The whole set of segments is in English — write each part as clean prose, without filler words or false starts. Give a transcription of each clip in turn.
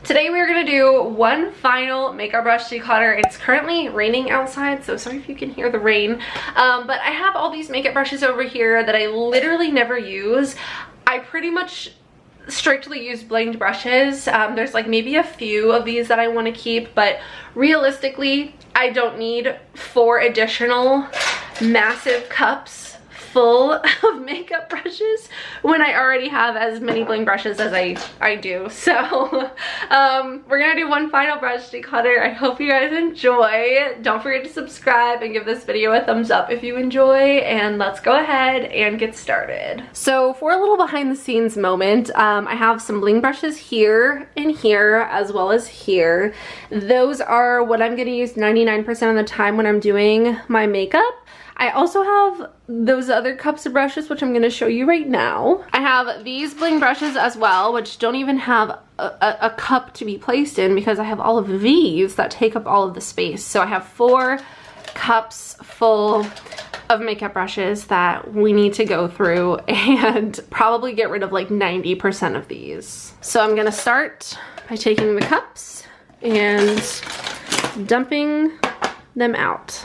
Today we're gonna do one final makeup brush declutter. It's currently raining outside, so sorry if you can hear the rain. But I have all these makeup brushes over here that I literally never use. I pretty much strictly use blinged brushes. There's like maybe a few of these that I want to keep, but realistically, I don't need 4 additional massive cups full of makeup brushes when I already have as many bling brushes as I do. So we're gonna do one final brush declutter. I hope you guys enjoy. Don't forget to subscribe and give this video a thumbs up if you enjoy, and let's go ahead and get started. So for a little behind the scenes moment, I have some bling brushes here and here as well as here. Those are what I'm gonna use 99% of the time when I'm doing my makeup. I also have those other cups of brushes, which I'm going to show you right now. I have these bling brushes as well, which don't even have a cup to be placed in because I have all of these that take up all of the space. So I have 4 cups full of makeup brushes that we need to go through and probably get rid of like 90% of these. So I'm going to start by taking the cups and dumping them out.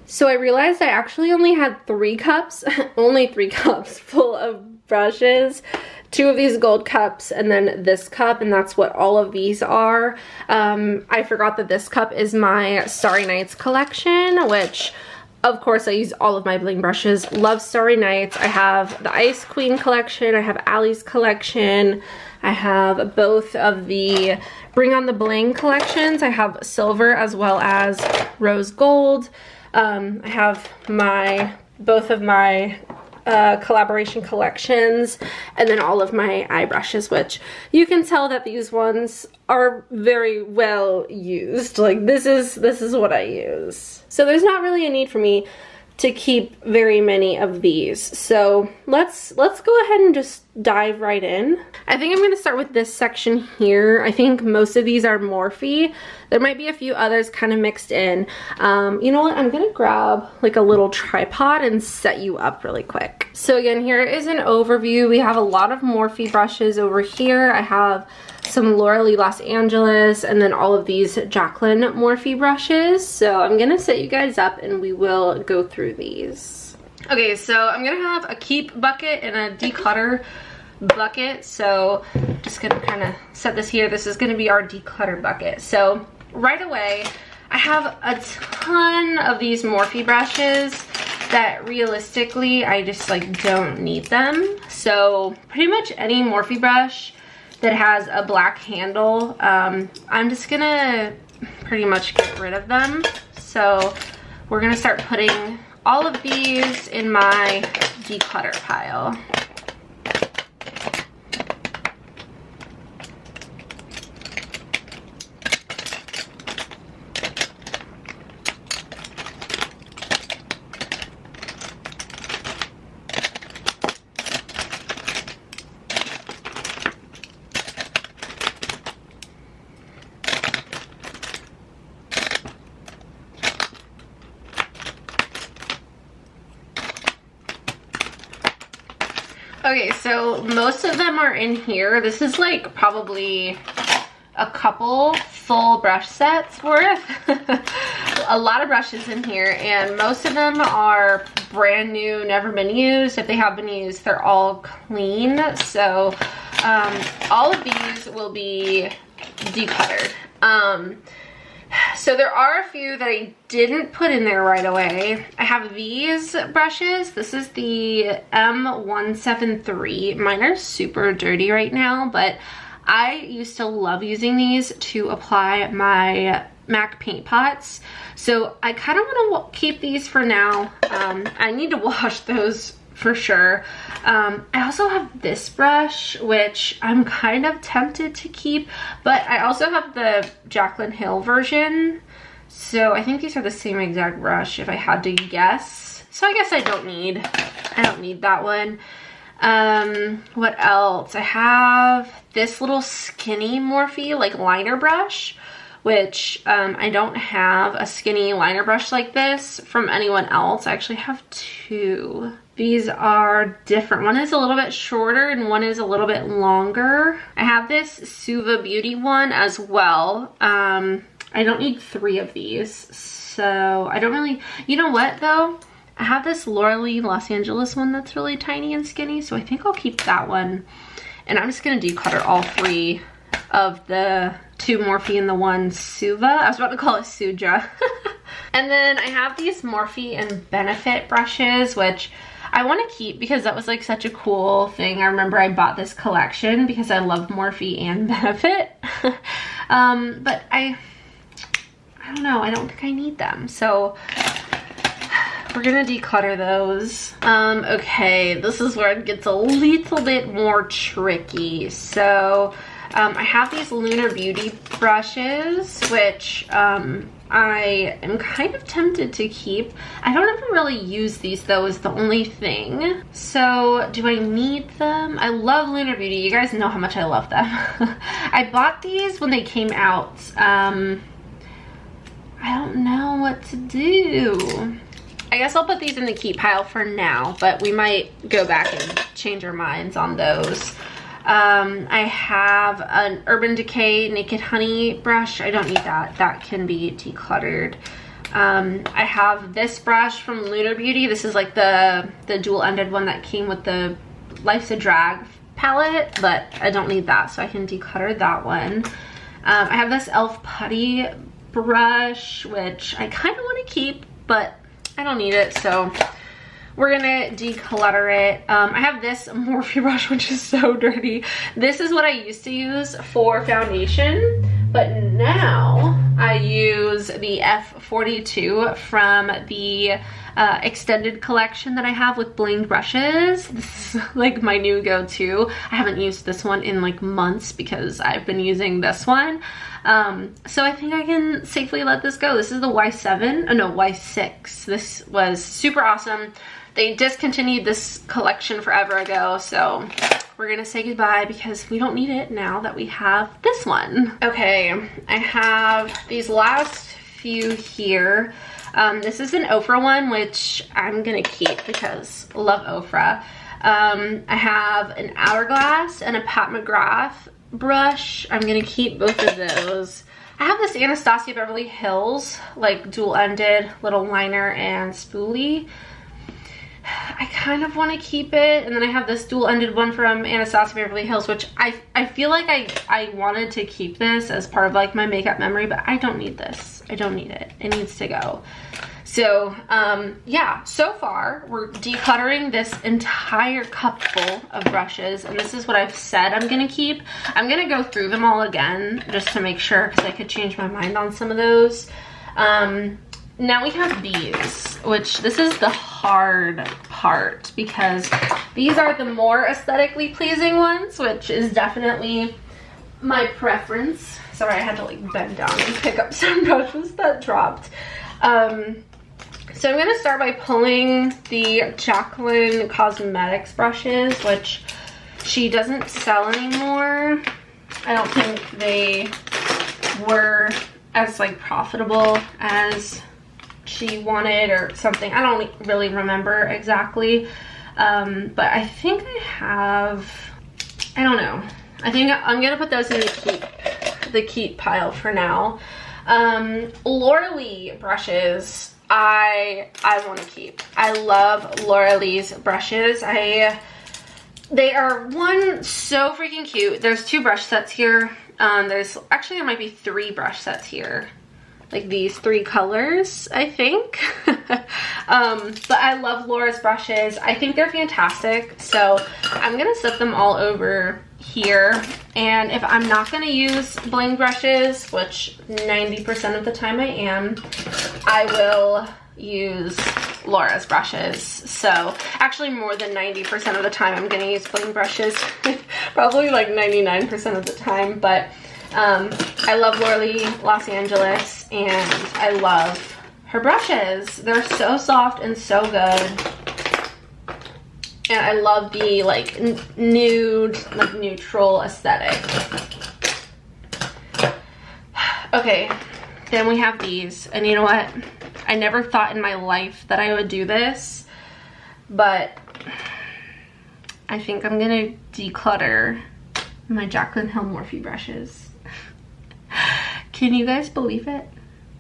So I realized I actually only had 3 cups, only 3 cups full of brushes. 2 of these gold cups and then this cup, and that's what all of these are. I forgot that this cup is my Starry Nights collection, which of course I use all of my bling brushes. Love Starry Nights. I have the Ice Queen collection, I have Allie's collection, I have both of the Bring on the Bling collections. I have silver as well as rose gold. I have both of my collaboration collections, and then all of my eye brushes, which you can tell that these ones are very well used. Like this is what I use. So there's not really a need for me to keep very many of these. So let's go ahead and just dive right in. I think I'm gonna start with this section here. I think most of these are Morphe. There might be a few others kind of mixed in. You know what? I'm gonna grab like a little tripod and set you up really quick. So again, here is an overview. We have a lot of Morphe brushes over here. I have some Laura Lee Los Angeles, and then all of these Jacqueline Morphe brushes. So I'm gonna set you guys up and we will go through these. Okay, so I'm gonna have a keep bucket and a declutter bucket. So just gonna kind of set this here. This is gonna be our declutter bucket. So right away, I have a ton of these Morphe brushes that realistically I just like don't need them. So pretty much any Morphe brush that has a black handle, I'm just gonna pretty much get rid of them. So we're gonna start putting all of these in my declutter pile. Okay, so most of them are in here. This is like probably a couple full brush sets worth. A lot of brushes in here, and most of them are brand new, never been used. If they have been used, they're all clean. So all of these will be decluttered. So there are a few that I didn't put in there right away. I have these brushes. This is the M173. Mine are super dirty right now, but I used to love using these to apply my MAC paint pots. So I kind of want to keep these for now. I need to wash those for sure. I also have this brush, which I'm kind of tempted to keep, but I also have the Jaclyn Hill version. So I think these are the same exact brush if I had to guess. So I guess I don't need that one. What else? I have this little skinny Morphe like liner brush, which I don't have a skinny liner brush like this from anyone else. I actually have two. These are different. One is a little bit shorter and one is a little bit longer. I have this Suva Beauty one as well. I don't need 3 of these, so I don't really, you know what though? I have this Laura Lee Los Angeles one that's really tiny and skinny, so I think I'll keep that one. And I'm just gonna declutter all 3 of the 2 Morphe and the 1 Suva. I was about to call it Suja. And then I have these Morphe and Benefit brushes, which I want to keep because that was like such a cool thing. I remember I bought this collection because I love Morphe and Benefit. But I don't know, I don't think I need them. So we're gonna declutter those. Okay, this is where it gets a little bit more tricky. So I have these Lunar Beauty brushes, which I am kind of tempted to keep. I don't ever really use these though, is the only thing. So do I need them? I love Lunar Beauty. You guys know how much I love them. I bought these when they came out. I don't know what to do. I guess I'll put these in the keep pile for now, but we might go back and change our minds on those. I have an Urban Decay Naked Honey brush. I don't need that. That can be decluttered. I have this brush from Lunar Beauty. This is like the dual-ended one that came with the Life's a Drag palette, but I don't need that, so I can declutter that one. I have this e.l.f. Putty brush, which I kind of want to keep, but I don't need it, so we're gonna declutter it. I have this Morphe brush, which is so dirty. This is what I used to use for foundation, but now I use the F42 from the extended collection that I have with blinged brushes. This is like my new go-to. I haven't used this one in like months because I've been using this one. So I think I can safely let this go. This is the Y7, oh no, Y6. This was super awesome. They discontinued this collection forever ago, so we're gonna say goodbye because we don't need it now that we have this one. Okay, I have these last few here. This is an Ofra one, which I'm gonna keep because I love Ofra. I have an Hourglass and a Pat McGrath brush. I'm gonna keep both of those. I have this Anastasia Beverly Hills, like dual-ended little liner and spoolie. I kind of want to keep it. And then I have this dual-ended one from Anastasia Beverly Hills, which I feel like I wanted to keep this as part of like my makeup memory, but I don't need this. I don't need it. It needs to go. So yeah, so far we're decluttering this entire cup full of brushes, and this is what I've said I'm gonna keep. I'm gonna go through them all again just to make sure, because I could change my mind on some of those. Now we have these, which this is the hard part because these are the more aesthetically pleasing ones, which is definitely my preference. Sorry, I had to like bend down and pick up some brushes that dropped. So I'm gonna start by pulling the Jacqueline Cosmetics brushes, which she doesn't sell anymore. I don't think they were as like profitable as she wanted or something. I don't really remember exactly, but I think I have, I don't know. I think I'm gonna put those in the keep pile for now. Laura Lee brushes, I want to keep. I love Laura Lee's brushes. They are one, so freaking cute. There's 2 brush sets here. There's actually, there might be 3 brush sets here. Like these 3 colors, I think. But I love Laura's brushes. I think they're fantastic. So I'm gonna set them all over here. And if I'm not gonna use bling brushes, which 90% of the time I am, I will use Laura's brushes. So actually more than 90% of the time I'm gonna use bling brushes. Probably like 99% of the time, but I love Laura Lee Los Angeles, and I love her brushes. They're so soft and so good. And I love the like nude, like neutral aesthetic. Okay, then we have these. And you know what? I never thought in my life that I would do this, but I think I'm gonna declutter my Jaclyn Hill Morphe brushes. Can you guys believe it?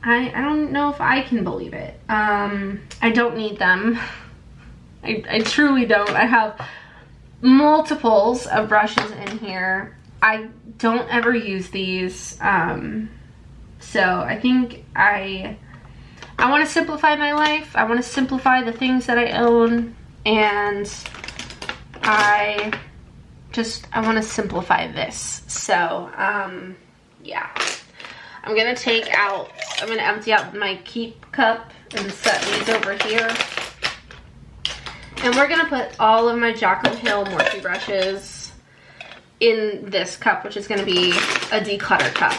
I don't know if I can believe it. I don't need them. I truly don't. I have multiples of brushes in here. I don't ever use these. So I think I want to simplify my life. I want to simplify the things that I own, and I want to simplify this. So yeah, I'm gonna empty out my keep cup and set these over here. And we're gonna put all of my Jaclyn Hill Morphe brushes in this cup, which is gonna be a declutter cup.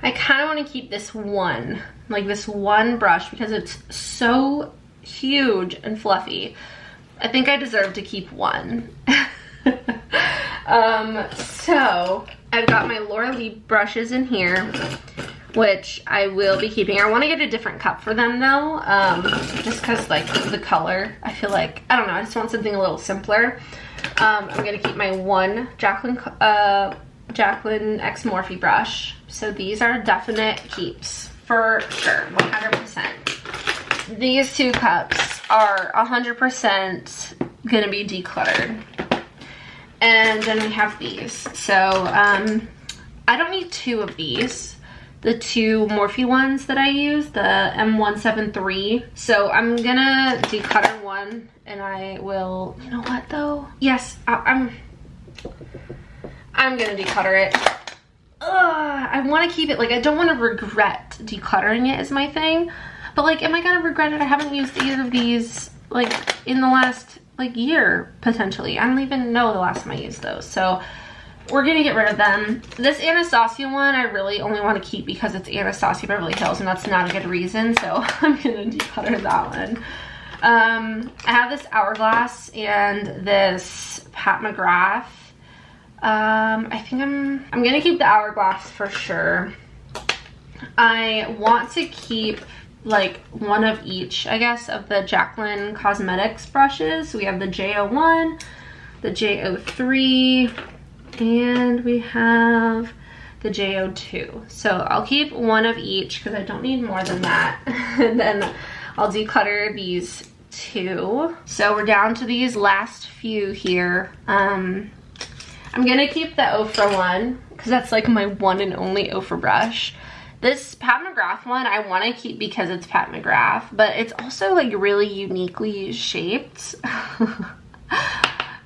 I kind of want to keep this one brush because it's so huge and fluffy. I think I deserve to keep one. So I've got my Laura Lee brushes in here, which I will be keeping. I want to get a different cup for them though, just because like the color, I feel like, I don't know, I just want something a little simpler. I'm going to keep my one Jaclyn X Morphe brush. So these are definite keeps for sure, 100%. These two cups are 100% gonna be decluttered. And then we have these. So I don't need two of these. The two Morphe ones that I use, the M173. So I'm gonna declutter one, and I will, you know what though? Yes, I'm gonna declutter it. I want to keep it, like, I don't want to regret decluttering it is my thing, but like, am I gonna regret it? I haven't used either of these like in the last like year potentially. I don't even know the last time I used those, so we're gonna get rid of them. This Anastasia one I really only want to keep because it's Anastasia Beverly Hills, and that's not a good reason, so I'm gonna declutter that one. I have this Hourglass and this Pat McGrath. I think I'm gonna keep the Hourglass for sure. I want to keep like one of each, I guess, of the Jaclyn Cosmetics brushes. We have the J01, the J03, and we have the J02. So I'll keep one of each because I don't need more than that. And then I'll declutter these two. So we're down to these last few here. I'm gonna keep the Ofra one because that's like my one and only Ofra brush. This Pat McGrath one I want to keep because it's Pat McGrath, but it's also like really uniquely shaped.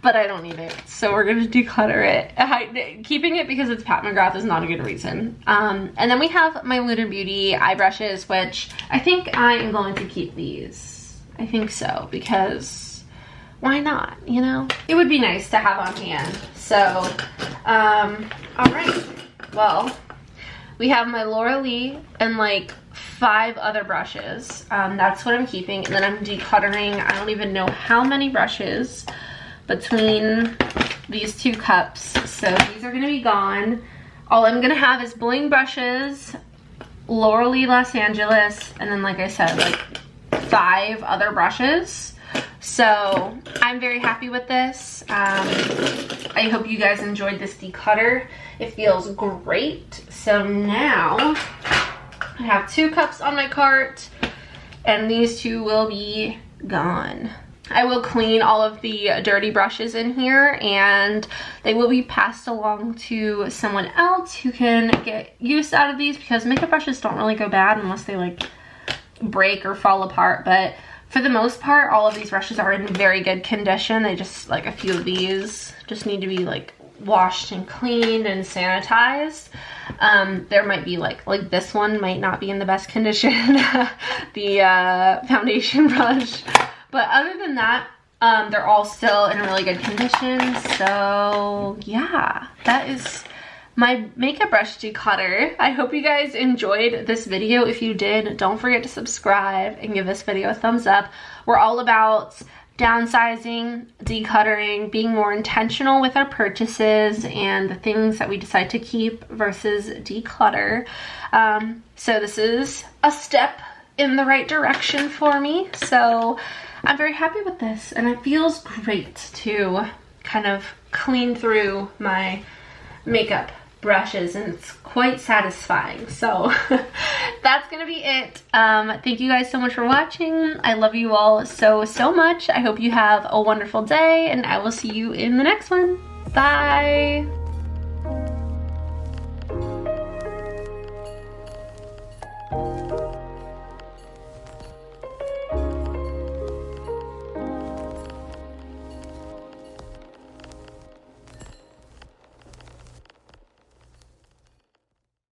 But I don't need it, so we're gonna declutter it. Keeping it because it's Pat McGrath is not a good reason. And then we have my Lunar Beauty eye brushes, which I think I am going to keep these. I think so, because why not, you know? It would be nice to have on hand. So, all right, well, we have my Laura Lee and like 5 other brushes. That's what I'm keeping. And then I'm decluttering, I don't even know how many brushes between these 2 cups. So these are gonna be gone. All I'm gonna have is bling brushes, Laura Lee Los Angeles, and then like I said, like 5 other brushes. So I'm very happy with this. I hope you guys enjoyed this declutter. It feels great. So now I have 2 cups on my cart, and these 2 will be gone. I will clean all of the dirty brushes in here, and they will be passed along to someone else who can get use out of these, because makeup brushes don't really go bad unless they like break or fall apart. But for the most part, all of these brushes are in very good condition. They just, like a few of these just need to be like washed and cleaned and sanitized. There might be like this one might not be in the best condition, the foundation brush. But other than that, They're all still in really good condition. So yeah, that is my makeup brush declutter. I hope you guys enjoyed this video. If you did, don't forget to subscribe and give this video a thumbs up. We're all about downsizing, decluttering, being more intentional with our purchases and the things that we decide to keep versus declutter. So this is a step in the right direction for me. So I'm very happy with this, and it feels great to kind of clean through my makeup brushes, and it's quite satisfying. So that's gonna be it. Thank you guys so much for watching. I love you all so much. I hope you have a wonderful day, and I will see you in the next one. Bye.